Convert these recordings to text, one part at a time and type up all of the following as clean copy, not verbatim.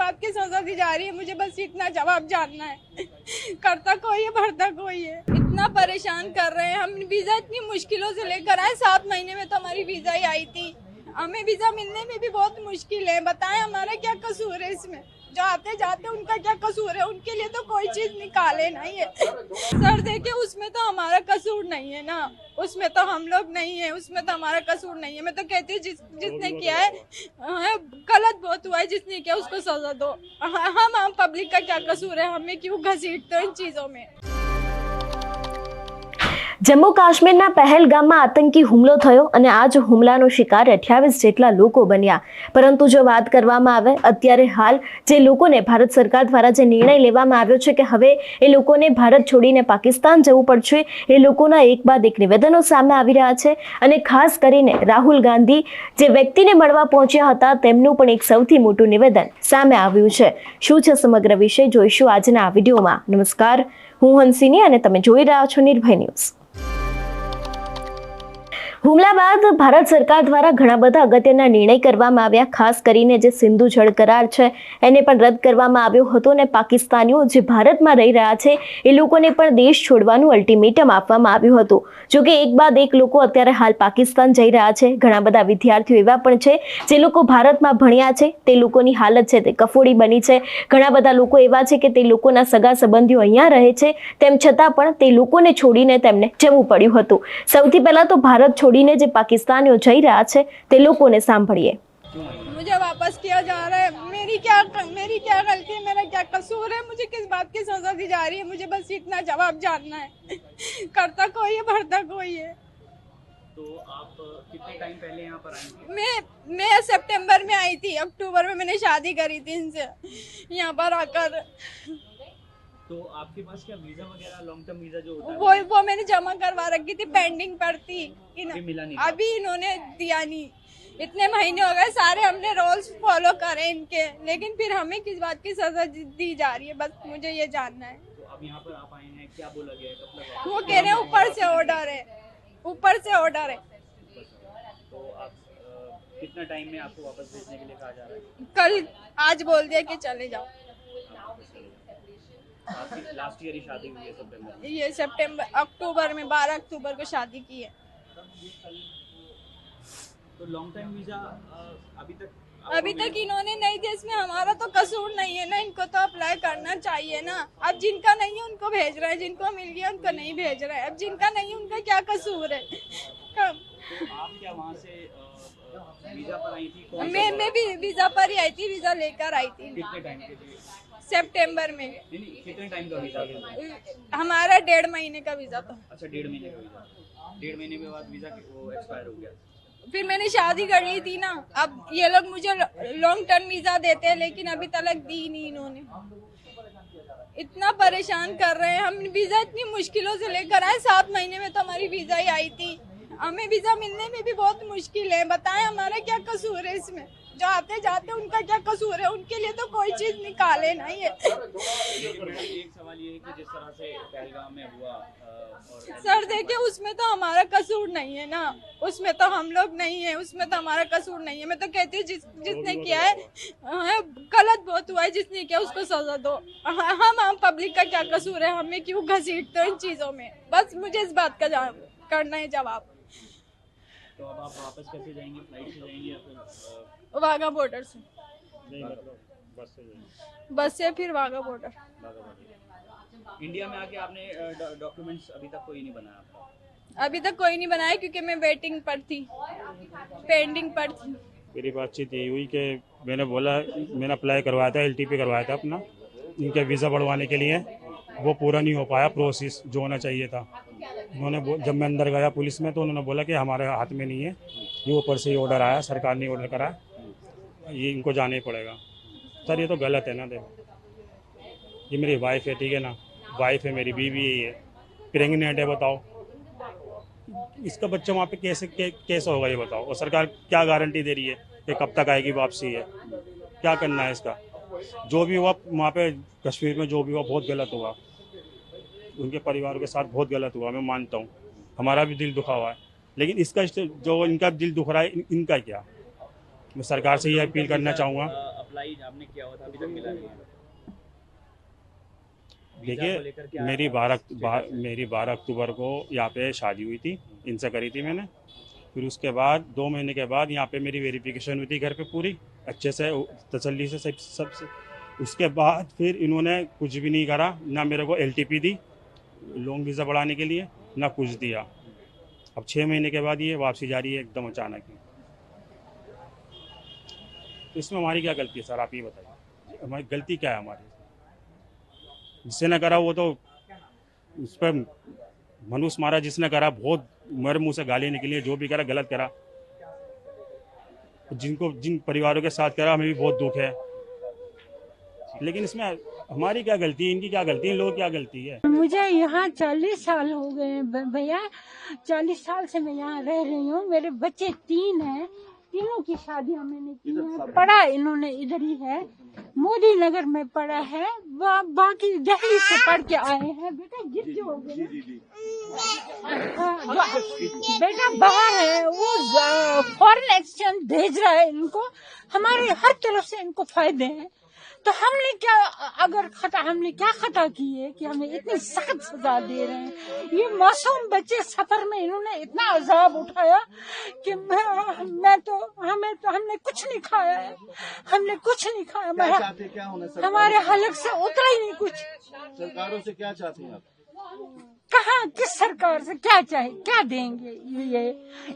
बात की सजा दी जा रही है, मुझे बस इतना जवाब जानना है। करता कोई है, भरता कोई है। इतना परेशान कर रहे हैं, हम वीजा इतनी मुश्किलों से लेकर आए। 7 महीने में तो हमारी वीजा ही आई थी, हमें वीजा मिलने में भी बहुत मुश्किल है। बताएं हमारा क्या कसूर है इसमें? जो आते जाते उनका क्या कसूर है? उनके लिए तो कोई चीज निकाले नहीं है। सर देखिए, उसमें तो हमारा कसूर नहीं है ना, उसमें तो हम लोग नहीं है, उसमें तो हमारा कसूर नहीं है। मैं तो कहती हूँ जिसने किया है गलत बहुत हुआ है, जिसने किया उसको सजा दो। हम पब्लिक का क्या कसूर है? हमें क्यों घसीटते हो इन चीजों में? જમ્મુ કાશ્મીરના પહેલગામમાં આતંકી હુમલો થયો અને આ જ હુમલાનો શિકાર 28 જેટલા લોકો બન્યા। પરંતુ જો વાત કરવામાં આવે અત્યારે હાલ જે લોકોને ભારત સરકાર દ્વારા જે નિર્ણય લેવામાં આવ્યો છે કે હવે એ લોકોને ભારત છોડીને પાકિસ્તાન જવું પડશે, એ લોકોના એક બાદ એક નિવેદનો સામે આવી રહ્યા છે। અને ખાસ કરીને રાહુલ ગાંધી જે વ્યક્તિને મળવા પહોંચ્યા હતા તેમનું પણ એક સૌથી મોટું નિવેદન સામે આવ્યું છે। શું છે સમગ્ર વિષય જોઈશું આજના આ વિડીયોમાં। નમસ્કાર, હું હંસિની અને તમે જોઈ રહ્યા છો નિર્ભય ન્યૂઝ। હુમલા બાદ ભારત સરકાર દ્વારા ઘણા બધા અગત્યના નિર્ણય કરવામાં આવ્યા। ખાસ કરીને જે સિંધુ જળ કરાર છે એને પણ રદ કરવામાં આવ્યો હતો અને પાકિસ્તાનીઓ જે ભારતમાં રહી રહ્યા છે એ લોકોને પણ દેશ છોડવાનું અલ્ટિમેટમ આપવામાં આવ્યું હતું। જો કે એક બાદ એક લોકો અત્યારે હાલ પાકિસ્તાન જઈ રહ્યા છે। ઘણા બધા વિદ્યાર્થીઓ એવા પણ છે જે લોકો ભારતમાં ભણ્યા છે, તે લોકોની હાલત છે તે કફોડી બની છે। ઘણા બધા લોકો એવા છે કે તે લોકોના સગા સંબંધીઓ અહીંયા રહે છે, તેમ છતાં પણ તે લોકોને છોડીને તેમને જવું પડ્યું હતું। સૌથી પહેલા તો ભારત छोड़ीने जो पाकिस्तानियों जई रहा है ते लोगों ने सांभळीए। मुझे वापस किया जा रहा है, मेरी क्या गलती है? मेरा क्या कसूर है? मुझे किस बात की सजा दी जा रही है? मुझे बस इतना जवाब जानना है। करता कोई है, भरता कोई है। तो आप कितने टाइम पहले यहाँ पर आई थी? मैं सितंबर में आई थी, अक्टूबर में मैंने शादी करी थी इनसे यहाँ पर आकर। तो आपके पास क्या वीजा वगैरह लॉन्ग टर्म वीजा जो होता है वो मैंने जमा करवा रखी थी, पेंडिंग पर थी। मिला नहीं? अभी इन्होंने दिया नहीं। इतने महीने हो गए, सारे हमने रूल्स फॉलो करे इनके, लेकिन फिर हमें किस बात की सजा दी जा रही है? बस मुझे ये जानना है। तो अब यहाँ पर आप आए हैं, क्या बोला गया है? कब लगा? वो कह रहे हैं ऊपर से ऑर्डर है, ऊपर से ऑर्डर है। तो आप कितना टाइम में आपको वापस भेजने के लिए कहा जा रहा है? कल आज बोल दिया कि चले जाओ। आपकी लास्ट ईयर ही शादी हुई है सितंबर में? ये अक्टूबर में 12 अक्टूबर को शादी की है। तो लॉन्ग टाइम वीजा अभी तक इन्होंने नहीं दिया। इसमें हमारा तो कसूर नहीं है ना, इनको तो अप्लाई करना चाहिए ना। अब जिनका नहीं है उनको भेज रहे हैं, जिनको मिल गया उनको नहीं भेज रहे हैं। अब जिनका नहीं है उनका क्या कसूर है? तो आप क्या वहाँ से वीजा पर आई थी? मैं भी वीजा पर ही आई थी, वीजा लेकर आई थी। कितने टाइम के लिए? सितंबर में। नहीं, कितने टाइम का वीजा था? हमारा 1.5 महीने का वीजा था। अच्छा, 1.5 महीने का वीजा। 1.5 महीने के बाद वीजा वो एक्सपायर हो गया। फिर मैंने शादी कर ली थी ना। अब ये लोग मुझे लॉन्ग टर्म वीजा देते हैं, लेकिन अभी तक दी नहीं इन्होंने। इतना परेशान कर रहे हैं, हम वीजा इतनी मुश्किलों से लेकर आए। 7 महीने में तो हमारी वीजा ही आई थी, हमें वीजा मिलने में भी बहुत मुश्किल है। बताएं हमारा क्या कसूर है इसमें? जो आते जाते उनका क्या कसूर है? उनके लिए तो कोई चीज निकाले नहीं है। एक सवाल ये है कि जिस तरह से पहलगाम में हुआ और सर देखिए, उसमें तो हमारा कसूर नहीं है ना, उसमें तो हम लोग नहीं है, उसमें तो हमारा कसूर नहीं है। मैं तो कहती हूँ जिसने किया है गलत बहुत हुआ है, जिसने किया उसको सजा दो। हम पब्लिक का क्या कसूर है? हमें क्यों घसीटते हो इन चीजों में? बस मुझे इस बात का करना है जवाब। तो अब आप वापस कैसे जाएंगे? फ्लाइट से जाएंगे या फिर वाघा बॉर्डर से? नहीं, मतलब बस से फिर वाघा बॉर्डर। इंडिया में आके आपने डॉक्यूमेंट्स अभी तक कोई नहीं बनाया आपका? अभी तक कोई नहीं बनाया क्योंकि मैं वेटिंग पर थी, पेंडिंग पर थी। मेरी बातचीत यही हुई कि मैंने अप्लाई करवाया था, LTP करवाया था अपना इनके वीज़ा बढ़वाने के लिए। वो पूरा नहीं हो पाया प्रोसेस जो होना चाहिए था। उन्होंने जब मैं अंदर गया पुलिस में तो उन्होंने बोला कि हमारे हाथ में नहीं है, ये ऊपर से ही ऑर्डर आया, सरकार ने ऑर्डर करा, ये इनको जाना ही पड़ेगा। सर ये तो गलत है ना। देखो, ये मेरी वाइफ है, ठीक है ना, वाइफ है, मेरी बीवी है, प्रेग्नेंट है। बताओ इसका बच्चा वहाँ पे कैसे होगा ये बताओ? और सरकार क्या गारंटी दे रही है कि कब तक आएगी वापसी? है क्या करना है इसका? जो भी हुआ वहाँ पे कश्मीर में, जो भी हुआ बहुत गलत हुआ, उनके परिवारों के साथ बहुत गलत हुआ, मैं मानता हूँ, हमारा भी दिल दुखा हुआ है। लेकिन इसका जो इनका दिल दुख रहा है, इनका क्या? मैं सरकार से ये अपील करना चाहूँगा। अप्लाई आपने किया हुआ था अभी तक मिला नहीं है? देखिए मेरी 12 अक्टूबर को यहाँ पे शादी हुई थी, इनसे करी थी मैंने। फिर उसके बाद 2 महीने के बाद यहाँ पे मेरी वेरिफिकेशन हुई थी घर पे पूरी अच्छे से तसल्ली से सब से। उसके बाद फिर इन्होंने कुछ भी नहीं करा, ना मेरे को LTP दी लॉन्ग वीज़ा बढ़ाने के लिए, ना कुछ दिया। अब 6 महीने के बाद ये वापसी जा रही है एकदम अचानक ही। तो इसमें हमारी क्या गलती है सर, आप ये बताइए हमारी गलती क्या है हमारी? जिसने न करा वो तो उस पर मनुष्य मारा, जिसने करा बहुत मेरे मुंह से गाली निकली, जो भी करा गलत करा। जिन परिवारों के साथ करा हमें भी बहुत दुख है, लेकिन इसमें हमारी क्या गलती है, इनकी क्या गलती है, इन लोगों की क्या गलती है? मुझे यहाँ 40 साल हो गए भैया, 40 साल से मैं यहाँ रह रही हूँ। मेरे बच्चे 3 हैं, तीनों की शादियाँ मैंने की है। पढ़ा इन्होंने इधर ही है, मोदी नगर में पढ़ा है, बाकी दिल्ली से पढ़ के आए हैं। बेटा जिद हो गए, बेटा बाहर है, वो फॉरेन एक्सचेंज भेज रहा है इनको। हमारे हर तरफ से इनको फायदे हैं। तो हमने क्या खता की है कि हमें इतनी सख्त सजा दे रहे हैं? ये मासूम बच्चे सफर में इन्होंने इतना अजाब उठाया कि हमने कुछ नहीं खाया है, हमने कुछ नहीं खाया। क्या होना हमारे हलक से उतरा ही नहीं कुछ। सरकारों से क्या चाहते हैं आप? कहाँ किस सरकार से क्या चाहे, क्या देंगे? ये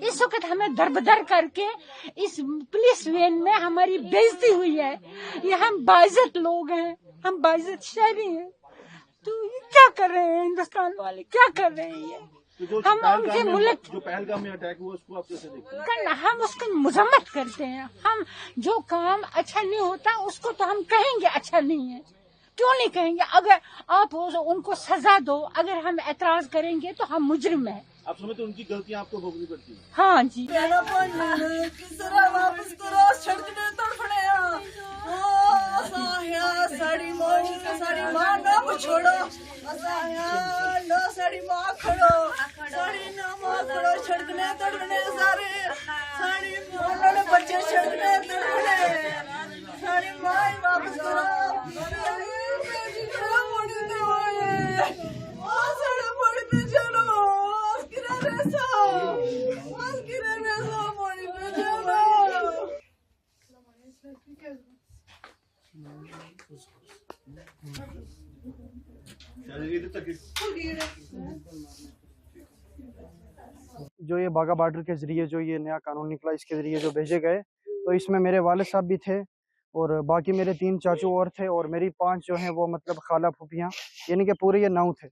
इस वक्त हमें दरबदर करके इस पुलिस वैन में हमारी बेइज्जती हुई है। ये हम बाइज्जत लोग हैं, हम बाइज्जत शहरी हैं। तो ये क्या कर रहे हैं हिंदुस्तान वाले, क्या कर रहे हैं? ये हम उनके मुल्क जो पहलगाम में अटैक हुआ उसको आप कैसे देखते हैं? हम उसकी मजम्मत करते हैं। हम जो काम अच्छा नहीं होता उसको तो हम कहेंगे अच्छा नहीं है, क्यों नहीं कहेंगे? अगर आप उनको सजा दो, अगर हम एतराज करेंगे तो हम मुजरिम हैं। आप समझते उनकी गलतियां आपको भोगनी पड़ती है? हाँ जी। बच्चे छड़कने वापस जो ये बाघा बॉर्डर के जरिए जो ये नया कानून निकला, इसके जरिए जो भेजे गए, तो इसमें मेरे वालिद साहब भी थे और बाकी मेरे 3 चाचू और थे और मेरी 5 जो हैं वो मतलब खाला फूफियाँ, यानी कि पूरे ये 9 थे।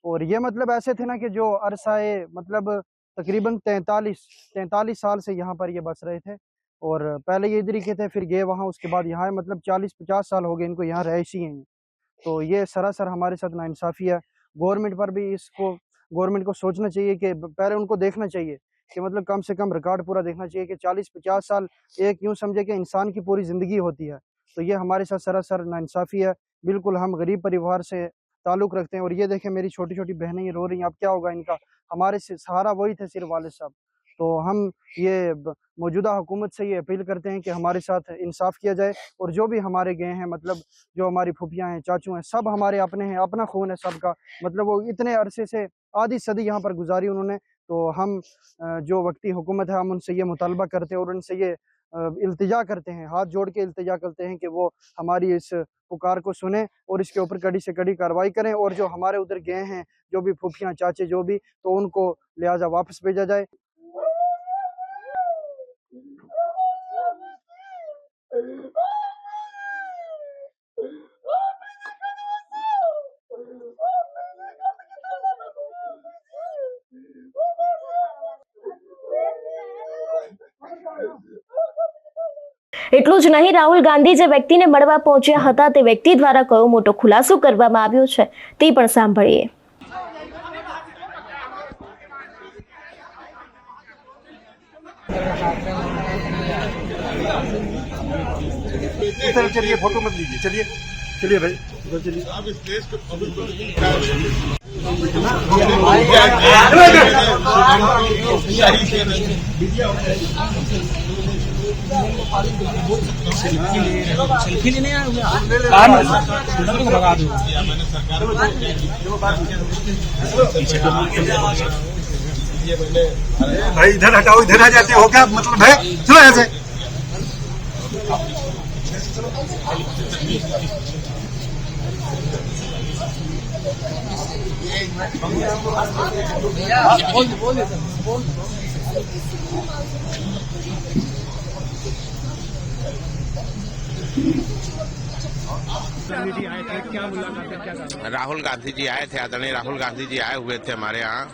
और ये मतलब ऐसे थे ना कि जो अरसाए मतलब तकरीबन 43 साल से यहाँ पर ये बस रहे थे। और पहले ये इधर ही के थे, फिर गए वहाँ, उसके बाद यहाँ मतलब 40-50 साल हो गए इनको यहाँ रहायशी हैं। तो ये सरासर हमारे साथ नाइंसाफ़ी है। गवर्नमेंट को सोचना चाहिए कि पहले उनको देखना चाहिए कि मतलब कम से कम रिकॉर्ड पूरा देखना चाहिए कि 40-50 साल एक यूँ समझे कि इंसान की पूरी ज़िंदगी होती है। तो ये हमारे साथ सरासर नाइंसाफ़ी है। बिल्कुल हम गरीब परिवार से ताल्लुक़ रखते हैं। और ये देखें मेरी छोटी छोटी बहनें ये रो रही हैं, अब क्या होगा इनका? हमारे सहारा वही थे सिर्फ वालिद साहब। तो हम ये मौजूदा हुकूमत से ये अपील करते हैं कि हमारे साथ इंसाफ किया जाए और जो भी हमारे गए हैं, मतलब जो हमारी फूफियाँ हैं, चाचू हैं, सब हमारे अपने हैं, अपना खून है सबका। मतलब वो इतने अरसे से आधी सदी यहाँ पर गुजारी उन्होंने। तो हम जो वक्ती हुकूमत है हम उनसे ये मुतालबा करते हैं और उनसे ये इल्तिजा करते हैं, हाथ जोड़ के इल्तिजा करते हैं कि वो हमारी इस पुकार को सुने और इसके ऊपर कड़ी से कड़ी कार्रवाई करें। और जो हमारे उधर गए हैं, जो भी फूफियाँ चाचे जो भी, तो उनको लिहाजा वापस भेजा जाए। એટલું જ નહીં, રાહુલ ગાંધી જે વ્યક્તિને મળવા પહોંચ્યા હતા તે વ્યક્તિ દ્વારા કયો મોટો ખુલાસો કરવામાં આવ્યો છે તે પણ સાંભળીએ। चलिए फोटो मत लीजिए, चलिए भाई चलिए। आप इस देश को भाई इधर हटाओ, इधर आ जाते हो क्या मतलब है? चलो ऐसे राहुल गांधी जी आए थे, आदरणीय राहुल गांधी जी आए हुए थे हमारे यहाँ।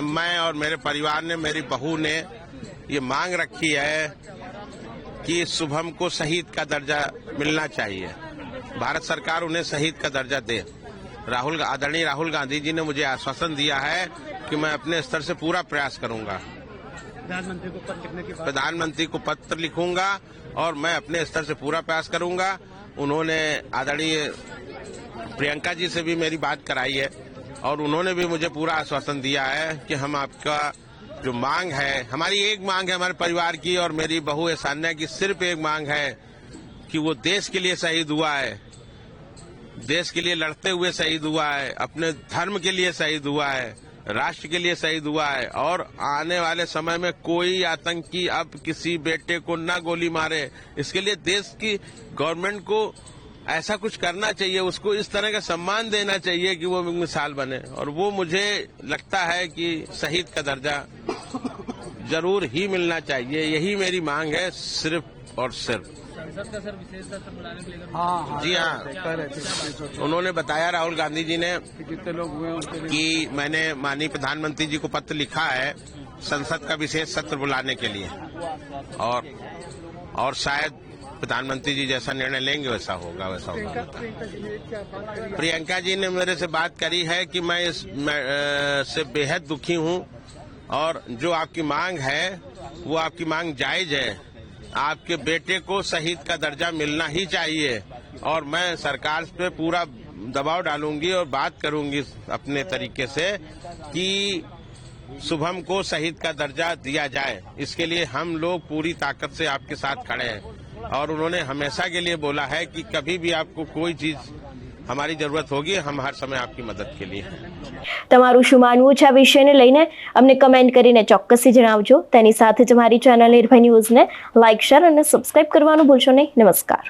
मैं और मेरे परिवार ने, मेरी बहू ने ये मांग रखी है कि शुभम को शहीद का दर्जा मिलना चाहिए। भारत सरकार उन्हें शहीद का दर्जा दे। आदरणीय राहुल गांधी जी ने मुझे आश्वासन दिया है कि मैं अपने स्तर से पूरा प्रयास करूंगा। प्रधानमंत्री को पत्र लिखूंगा और मैं अपने स्तर से पूरा प्रयास करूंगा। उन्होंने आदरणीय प्रियंका जी से भी मेरी बात कराई है और उन्होंने भी मुझे पूरा आश्वासन दिया है कि हम आपका जो मांग है, हमारी एक मांग है हमारे परिवार की और मेरी बहू सान्या की सिर्फ एक मांग है कि वो देश के लिए शहीद हुआ है, देश के लिए लड़ते हुए शहीद हुआ है, अपने धर्म के लिए शहीद हुआ है, राष्ट्र के लिए शहीद हुआ है और आने वाले समय में कोई आतंकी अब किसी बेटे को न गोली मारे। इसके लिए देश की गवर्नमेंट को ऐसा कुछ करना चाहिए, उसको इस तरह का सम्मान देना चाहिए कि वो मिसाल बने। और वो मुझे लगता है कि शहीद का दर्जा जरूर ही मिलना चाहिए। यही मेरी मांग है, सिर्फ और सिर्फ। संसद का सर विशेष सत्र बुलाने के लिए जी हाँ, उन्होंने बताया राहुल गांधी जी ने कितने लोग हुए कि मैंने माननीय प्रधानमंत्री जी को पत्र लिखा है संसद का विशेष सत्र बुलाने के लिए और शायद प्रधानमंत्री जी जैसा निर्णय लेंगे वैसा होगा। प्रियंका जी ने मेरे से बात करी है कि मैं इस से बेहद दुखी हूं और जो आपकी मांग है वो आपकी मांग जायज है। आपके बेटे को शहीद का दर्जा मिलना ही चाहिए और मैं सरकार पे पूरा दबाव डालूंगी और बात करूंगी अपने तरीके से कि शुभम को शहीद का दर्जा दिया जाए। इसके लिए हम लोग पूरी ताकत से आपके साथ खड़े हैं और उन्होंने हमेशा के लिए बोला है कि कभी भी आपको कोई चीज हमारी जरूरत होगी, हम हर समय आपकी मदद के लिए हैं। તમારું શું માનવું છે આ વિષયને લઈને અમને કમેન્ટ કરીને ચોક્કસથી જણાવજો। તેની સાથે જ અમારી ચેનલ નિર્ભય ન્યૂઝને લાઇક, શેર અને સબસ્ક્રાઇબ કરવાનું ભૂલશો નહીં। નમસ્કાર।